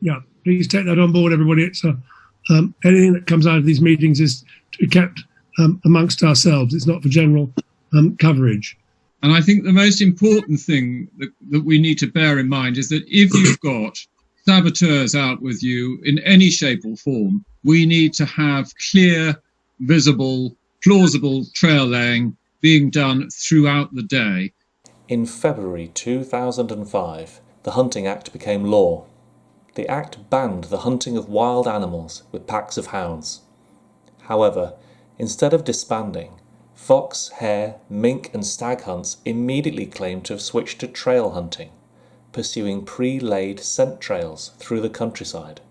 Yeah, please take that on board, everybody. It's anything that comes out of these meetings is to be kept amongst ourselves. It's not for general coverage. And I think the most important thing that we need to bear in mind is that if you've got saboteurs out with you in any shape or form, we need to have clear, visible, plausible trail laying being done throughout the day. In February 2005, the Hunting Act became law. The Act banned the hunting of wild animals with packs of hounds. However, instead of disbanding, fox, hare, mink and stag hunts immediately claimed to have switched to trail hunting, pursuing pre-laid scent trails through the countryside.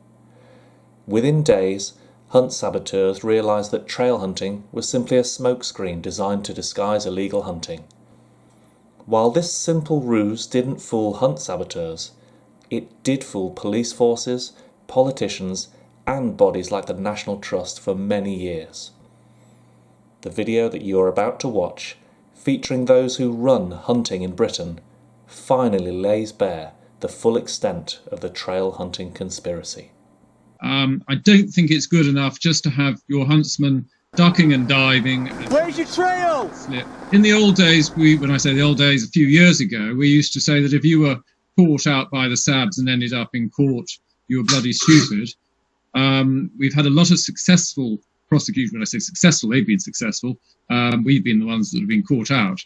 Within days, hunt saboteurs realised that trail hunting was simply a smokescreen designed to disguise illegal hunting. While this simple ruse didn't fool hunt saboteurs, it did fool police forces, politicians and bodies like the National Trust for many years. The video that you are about to watch, featuring those who run hunting in Britain, finally lays bare the full extent of the trail hunting conspiracy. I don't think it's good enough just to have your huntsman ducking and diving. Where's your trail? Slip. In the old days, when I say the old days, a few years ago, we used to say that if you were caught out by the SABs and ended up in court, you were bloody stupid. We've had a lot of successful prosecution. When I say successful, they've been successful. We've been the ones that have been caught out.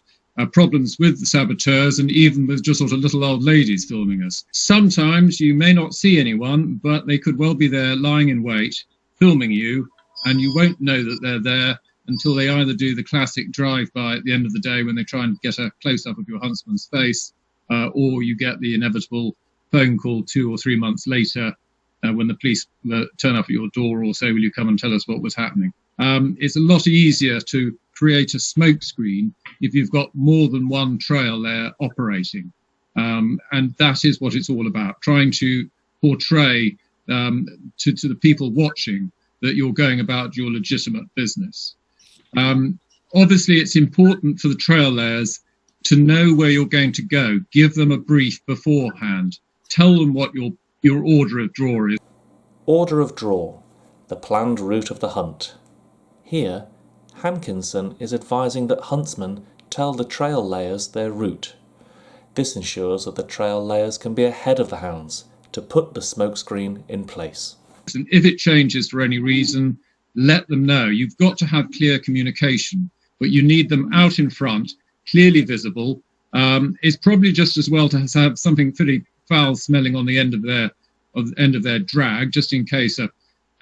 Problems with the saboteurs and even with just sort of little old ladies filming us. Sometimes you may not see anyone, but they could well be there lying in wait, filming you, and you won't know that they're there until they either do the classic drive-by at the end of the day when they try and get a close-up of your huntsman's face, or you get the inevitable phone call 2 or 3 months later when the police turn up at your door or say, will you come and tell us what was happening? It's a lot easier to create a smokescreen if you've got more than one trail there operating. And that is what it's all about, trying to portray to the people watching that you're going about your legitimate business. Obviously, it's important for the trail layers to know where you're going to go. Give them a brief beforehand. Tell them what your order of draw is. Order of draw, the planned route of the hunt. Here, Hankinson is advising that huntsmen tell the trail layers their route. This ensures that the trail layers can be ahead of the hounds to put the smokescreen in place. And if it changes for any reason, let them know. You've got to have clear communication, but you need them out in front, clearly visible. It's probably just as well to have something pretty foul smelling on the end of their drag, just in case a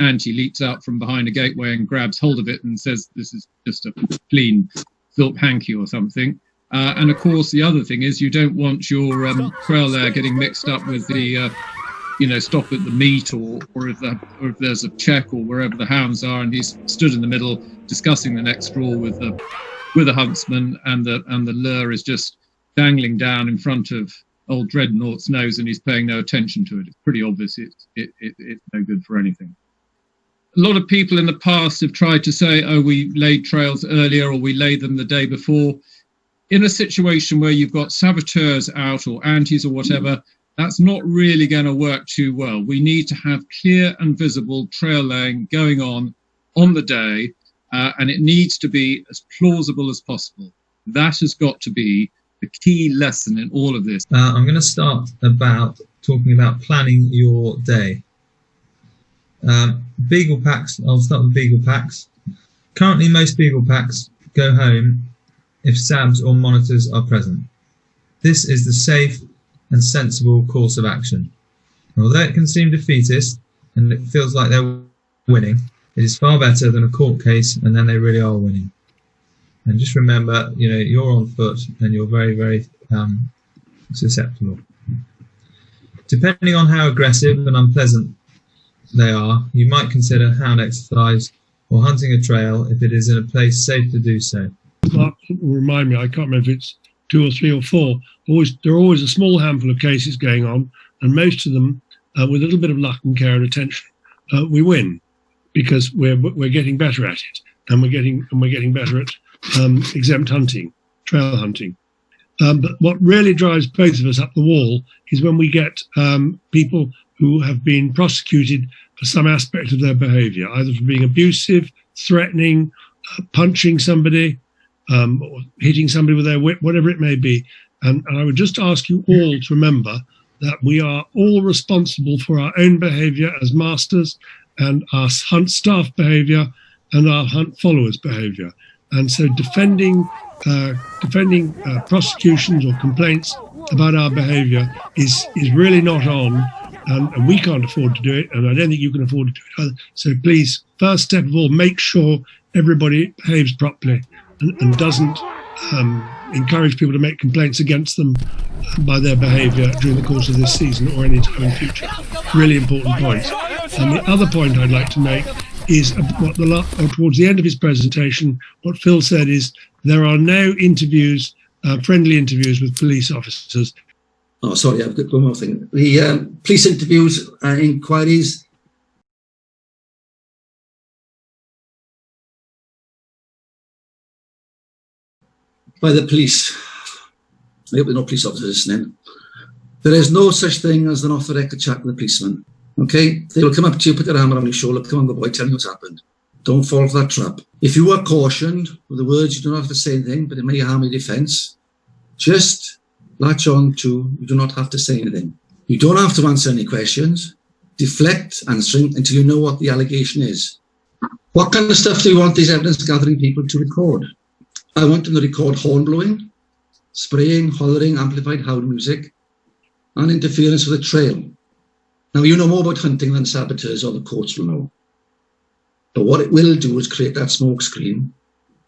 auntie leaps out from behind a gateway and grabs hold of it and says this is just a clean silk hanky or something. And of course, the other thing is you don't want your trail layer getting mixed up with the stop at the meet or if there's a check or wherever the hounds are and he's stood in the middle discussing the next draw with the huntsman and the lure is just dangling down in front of old Dreadnought's nose and he's paying no attention to it. It's pretty obvious it's no good for anything. A lot of people in the past have tried to say, oh, we laid trails earlier or we laid them the day before. In a situation where you've got saboteurs out or antis or whatever, that's not really going to work too well. We need to have clear and visible trail laying going on the day, and it needs to be as plausible as possible. That has got to be the key lesson in all of this. I'm going to start talking about planning your day. Beagle packs, I'll start with beagle packs. Currently, most beagle packs go home if SABs or monitors are present. This is the safe and sensible course of action. Although it can seem defeatist and it feels like they're winning, it is far better than a court case and then they really are winning. And just remember, you're on foot and you're very, very susceptible. Depending on how aggressive and unpleasant they are, you might consider hound exercise or hunting a trail if it is in a place safe to do so. Remind me, I can't remember if it's 2 or 3 or 4. There are always a small handful of cases going on, and most of them, with a little bit of luck and care and attention, we win because we're getting better at it, and we're getting better at exempt hunting, trail hunting. But what really drives both of us up the wall is when we get people who have been prosecuted for some aspect of their behaviour, either for being abusive, threatening, punching somebody, or hitting somebody with their whip, whatever it may be. And I would just ask you all to remember that we are all responsible for our own behaviour as masters, and our hunt staff behaviour and our hunt followers behaviour. And so defending prosecutions or complaints about our behaviour is really not on, and we can't afford to do it, and I don't think you can afford to do it either. So please, first step of all, make sure everybody behaves properly and doesn't encourage people to make complaints against them by their behaviour during the course of this season or any time in future. Really important point. And the other point I'd like to make is towards the end of his presentation, what Phil said is there are no interviews, friendly interviews with police officers. Oh, sorry, I've got one more thing. The police interviews and inquiries. By the police. I hope there are no police officers listening. There is no such thing as an off-the-record chat with a policeman. Okay? They will come up to you, put their arm around your shoulder, come on, good boy, tell me what's happened. Don't fall for that trap. If you are cautioned with the words, you don't have to say anything, but it may harm your defence, just latch on to, you do not have to say anything. You don't have to answer any questions. Deflect answering until you know what the allegation is. What kind of stuff do you want these evidence gathering people to record? I want them to record horn blowing, spraying, hollering, amplified howl music, and interference with a trail. Now, you know more about hunting than saboteurs or the courts will know. But what it will do is create that smoke screen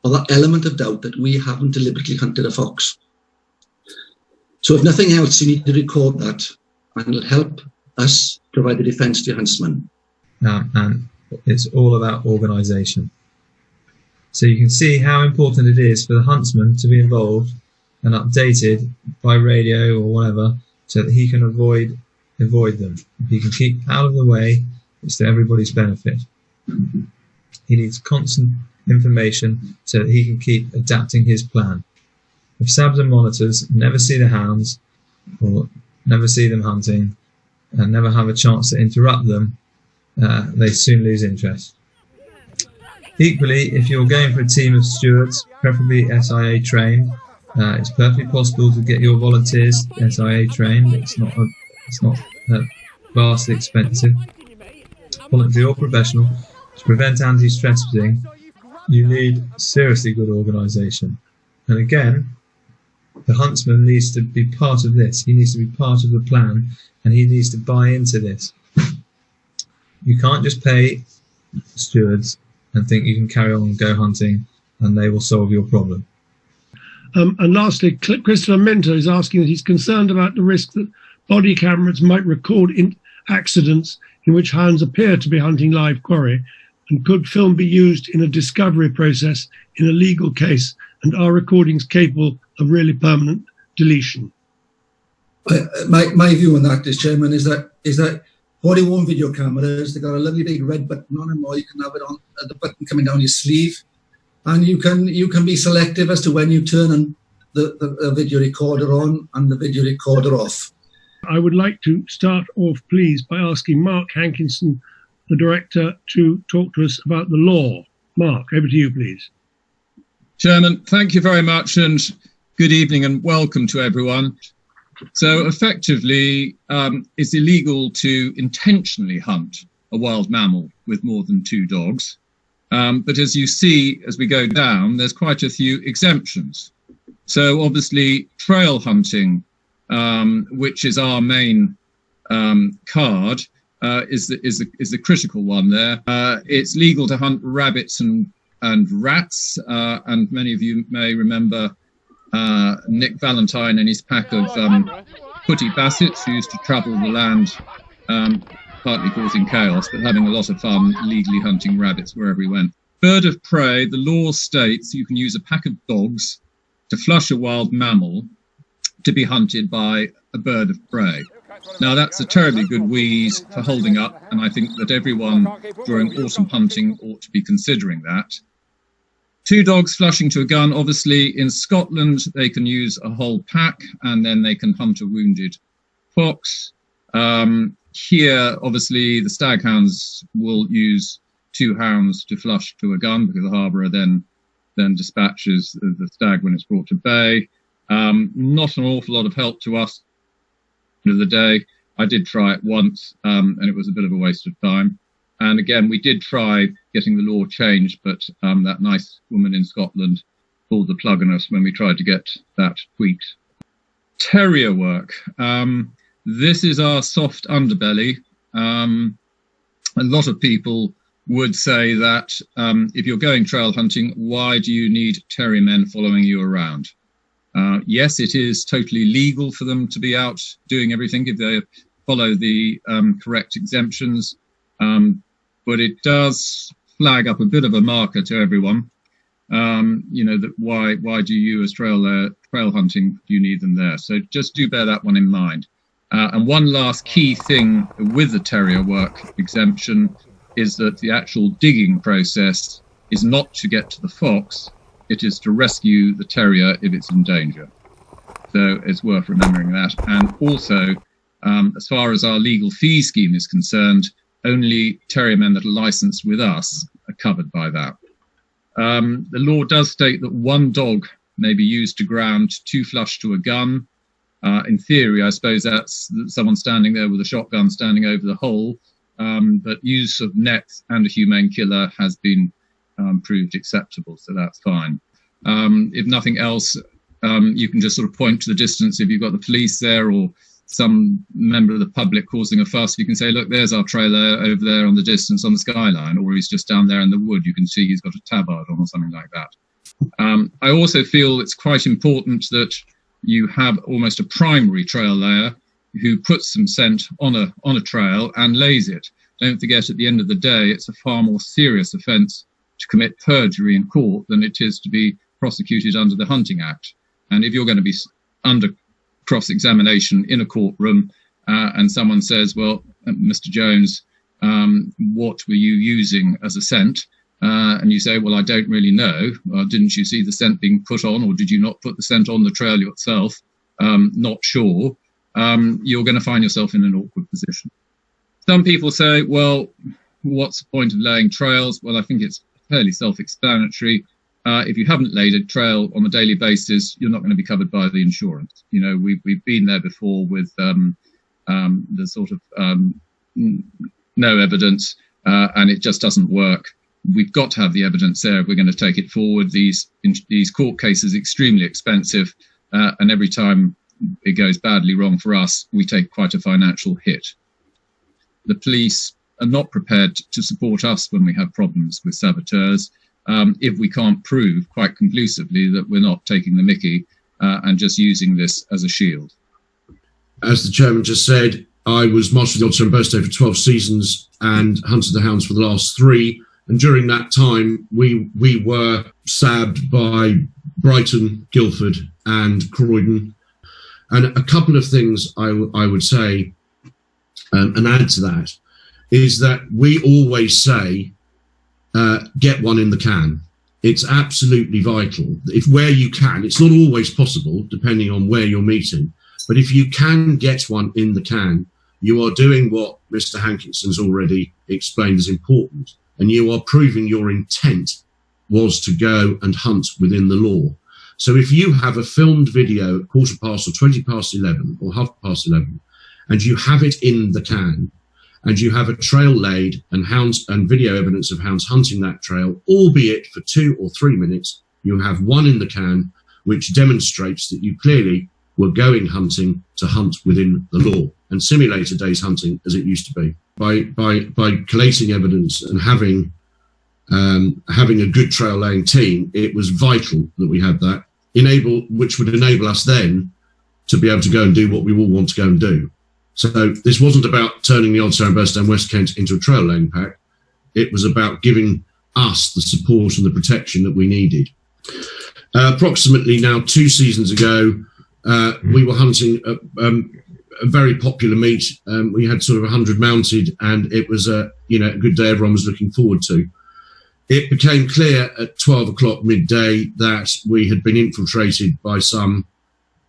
or that element of doubt that we haven't deliberately hunted a fox. So if nothing else, you need to record that, and it'll help us provide the defence to your huntsman. And it's all about organisation. So you can see how important it is for the huntsman to be involved and updated by radio or whatever, so that he can avoid them. If he can keep out of the way, it's to everybody's benefit. He needs constant information so that he can keep adapting his plan. If SABs and monitors never see the hounds or never see them hunting and never have a chance to interrupt them, they soon lose interest. Equally, if you're going for a team of stewards, preferably SIA trained, it's perfectly possible to get your volunteers SIA trained. It's not vastly expensive. Voluntary or professional, to prevent anti-stressing, you need seriously good organisation. And again, the huntsman needs to be part of this. He needs to be part of the plan, and he needs to buy into this. You can't just pay stewards and think you can carry on and go hunting and they will solve your problem. And lastly, Christopher Minter is asking that he's concerned about the risk that body cameras might record accidents in which hounds appear to be hunting live quarry, and could film be used in a discovery process in a legal case, and are recordings capable of really permanent deletion? My view on that, Chairman, is that body-worn video cameras, they've got a lovely big red button on them, or you can have it on the button coming down your sleeve, and you can be selective as to when you turn on the video recorder on and the video recorder off. I would like to start off, please, by asking Mark Hankinson, the Director, to talk to us about the law. Mark, over to you, please. Chairman, thank you very much, and good evening and welcome to everyone. So effectively, it's illegal to intentionally hunt a wild mammal with more than 2 dogs. But as you see, as we go down, there's quite a few exemptions. So obviously, trail hunting, which is our main card, is the critical one there. It's legal to hunt rabbits and rats, and many of you may remember Nick Valentine and his pack of putty bassets who used to travel the land, partly causing chaos, but having a lot of fun legally hunting rabbits wherever he went. Bird of prey, the law states you can use a pack of dogs to flush a wild mammal to be hunted by a bird of prey. Now that's a terribly good wheeze for holding up, and I think that everyone during autumn hunting ought to be considering that. 2 dogs flushing to a gun. Obviously, in Scotland, they can use a whole pack and then they can hunt a wounded fox. Here, obviously, the staghounds will use 2 hounds to flush to a gun because the harbourer then dispatches the stag when it's brought to bay. Not an awful lot of help to us at the end of the day. I did try it once, and it was a bit of a waste of time. And again, we did try getting the law changed, but that nice woman in Scotland pulled the plug on us when we tried to get that tweaked. Terrier work. This is our soft underbelly. A lot of people would say that if you're going trail hunting, why do you need terrier men following you around? Yes, it is totally legal for them to be out doing everything if they follow the correct exemptions. But it does flag up a bit of a marker to everyone. That why do you as trail hunting, do you need them there? So just do bear that one in mind. And one last key thing with the terrier work exemption is that the actual digging process is not to get to the fox, it is to rescue the terrier if it's in danger. So it's worth remembering that. And also, as far as our legal fee scheme is concerned, only terrier men that are licensed with us are covered by that. The law does state that 1 dog may be used to ground 2 flush to a gun. In theory, I suppose that's someone standing there with a shotgun standing over the hole. But use of nets and a humane killer has been proved acceptable, so that's fine. If nothing else, you can just sort of point to the distance. If you've got the police there or some member of the public causing a fuss, you can say, look, there's our trailer over there on the distance on the skyline, or he's just down there in the wood. You can see he's got a tabard on or something like that. I also feel it's quite important that you have almost a primary trail layer who puts some scent on a trail and lays it. Don't forget, at the end of the day, it's a far more serious offence to commit perjury in court than it is to be prosecuted under the Hunting Act. And if you're going to be under cross-examination in a courtroom and someone says, well, Mr. Jones, what were you using as a scent? And you say, well, I don't really know. Didn't you see the scent being put on, or did you not put the scent on the trail yourself? Not sure. You're going to find yourself in an awkward position. Some people say, well, what's the point of laying trails? Well, I think it's fairly self-explanatory. If you haven't laid a trail on a daily basis, you're not going to be covered by the insurance. You know, we've been there before with the sort of no evidence, and it just doesn't work. We've got to have the evidence there if we're going to take it forward. These court cases are extremely expensive, and every time it goes badly wrong for us, we take quite a financial hit. The police are not prepared to support us when we have problems with saboteurs if we can't prove quite conclusively that we're not taking the mickey and just using this as a shield. As the chairman just said, I was Master of the Old Sarum Birthday for 12 seasons and hunted the hounds for the last 3. And during that time, we were sabbed by Brighton, Guildford and Croydon. And a couple of things I would say and add to that is that we always say, get one in the can. It's absolutely vital. If where you can, it's not always possible, depending on where you're meeting, but if you can get one in the can, you are doing what Mr. Hankinson's already explained is important, and you are proving your intent was to go and hunt within the law. So if you have a filmed video at 11:15 or 11:20 or 11:30, and you have it in the can, and you have a trail laid and hounds and video evidence of hounds hunting that trail, albeit for 2 or 3 minutes, you have one in the can, which demonstrates that you clearly were going hunting to hunt within the law and simulate a day's hunting as it used to be. By collating evidence and having a good trail laying team, it was vital that we had that, which would enable us then to be able to go and do what we all want to go and do. So this wasn't about turning the Old Sarum Birthday and West Kent into a trail laying pack. It was about giving us the support and the protection that we needed. Approximately now 2 seasons ago, we were hunting a very popular meet. We had sort of 100 mounted, and it was a good day everyone was looking forward to. it became clear at 12 o'clock midday that we had been infiltrated by some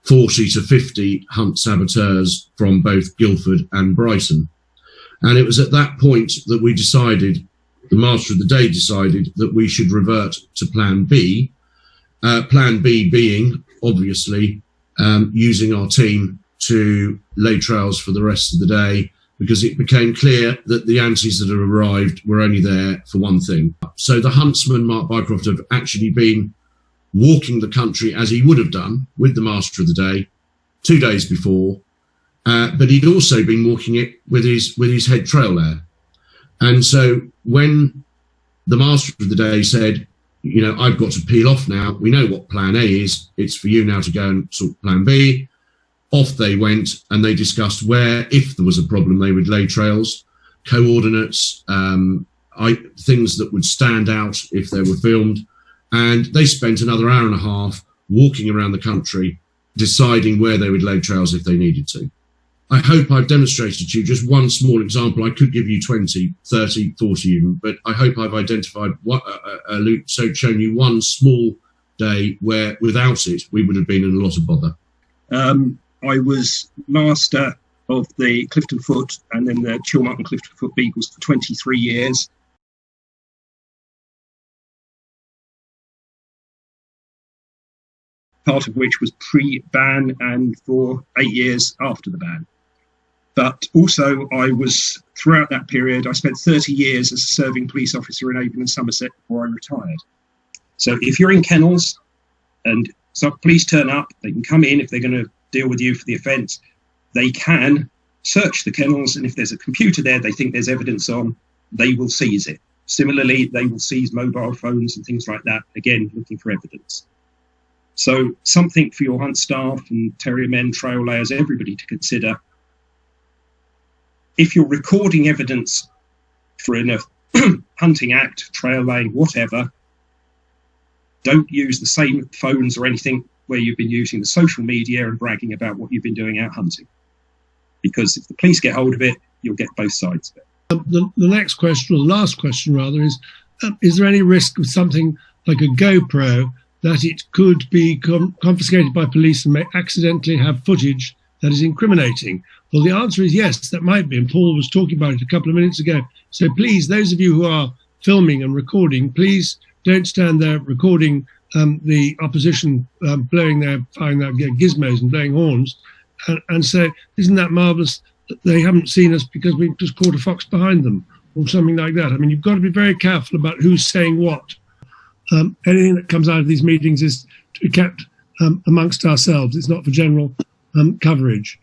40 to 50 hunt saboteurs from both Guildford and Brighton. And it was at that point that we decided, the Master of the Day decided, that we should revert to Plan B. Plan B being, obviously, using our team to lay trails for the rest of the day, because it became clear that the antis that had arrived were only there for one thing. So the huntsman, Mark Bycroft, had actually been walking the country as he would have done with the Master of the Day 2 days before, but he'd also been walking it with his head trail layer. And so when the Master of the Day said, you know, I've got to peel off now, we know what Plan A is, it's for you now to go and sort Plan B. Off they went, and they discussed where, if there was a problem, they would lay trails, coordinates, things that would stand out if they were filmed. And they spent another hour and a half walking around the country, deciding where they would lay trails if they needed to. I hope I've demonstrated to you just one small example. I could give you 20, 30, 40 even, but I hope I've identified shown you one small day where without it, we would have been in a lot of bother. I was master of the Clifton Foot and then the Chilmartin and Clifton Foot Beagles for 23 years. Part of which was pre-ban and for 8 years after the ban. But also I was, throughout that period, I spent 30 years as a serving police officer in Avon and Somerset before I retired. So if you're in kennels and some police turn up, they can come in if they're going to deal with you for the offence. They can search the kennels, and if there's a computer there they think there's evidence on, they will seize it. Similarly, they will seize mobile phones and things like that, again, looking for evidence. So something for your hunt staff and terrier men, trail layers, everybody to consider. If you're recording evidence for a hunting act, trail laying, whatever, don't use the same phones or anything where you've been using the social media and bragging about what you've been doing out hunting. Because if the police get hold of it, you'll get both sides of it. The next question, or the last question rather, is there any risk of something like a GoPro that it could be confiscated by police and may accidentally have footage that is incriminating? Well, the answer is yes, that might be. And Paul was talking about it a couple of minutes ago. So please, those of you who are filming and recording, please don't stand there recording the opposition firing their gizmos and blowing horns and say, isn't that marvellous that they haven't seen us because we've just caught a fox behind them or something like that. I mean, you've got to be very careful about who's saying what. Anything that comes out of these meetings is to be kept amongst ourselves. It's not for general coverage.